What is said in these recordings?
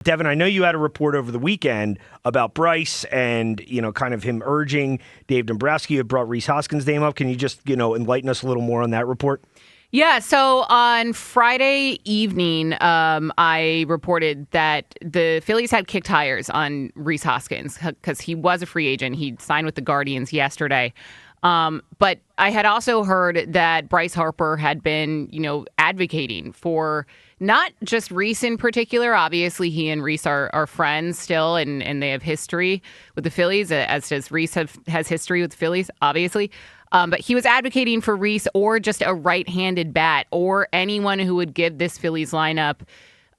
Devan, I know you had a report over the weekend about Bryce and, kind of him urging Dave Dombrowski. You brought Rhys Hoskins' name up. Can you just, enlighten us a little more on that report? Yeah, so on Friday evening, I reported that the Phillies had kicked tires on Rhys Hoskins because he was a free agent. He signed with the Guardians yesterday. But I had also heard that Bryce Harper had been, advocating for not just Rhys in particular. Obviously, he and Rhys are friends still, and they have history with the Phillies, as does Rhys has history with the Phillies, obviously. But he was advocating for Rhys or just a right-handed bat or anyone who would give this Phillies lineup.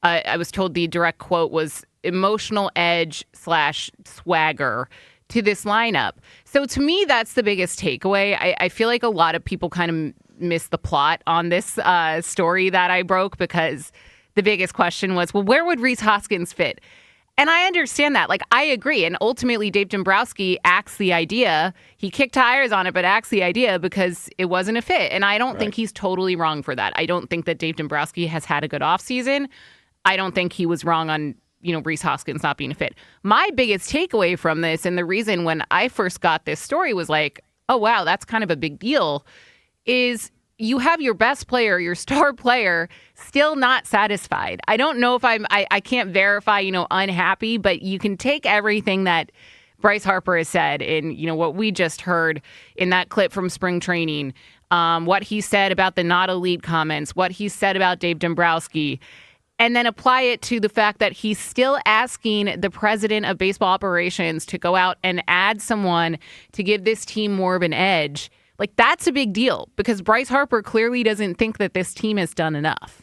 I was told the direct quote was emotional edge / swagger to this lineup. So to me, that's the biggest takeaway. I feel like a lot of people kind of miss the plot on this story that I broke because the biggest question was, well, where would Rhys Hoskins fit? And I understand that. I agree. And ultimately, Dave Dombrowski axed the idea. He kicked tires on it, but axed the idea because it wasn't a fit. And I don't think he's totally wrong for that. I don't think that Dave Dombrowski has had a good offseason. I don't think he was wrong on, Rhys Hoskins not being a fit. My biggest takeaway from this, and the reason when I first got this story was oh, wow, that's kind of a big deal, is you have your best player, your star player, still not satisfied. I don't know if I can't verify, unhappy, but you can take everything that Bryce Harper has said in, what we just heard in that clip from spring training, what he said about the not elite comments, what he said about Dave Dombrowski, and then apply it to the fact that he's still asking the president of baseball operations to go out and add someone to give this team more of an edge. That's a big deal because Bryce Harper clearly doesn't think that this team has done enough.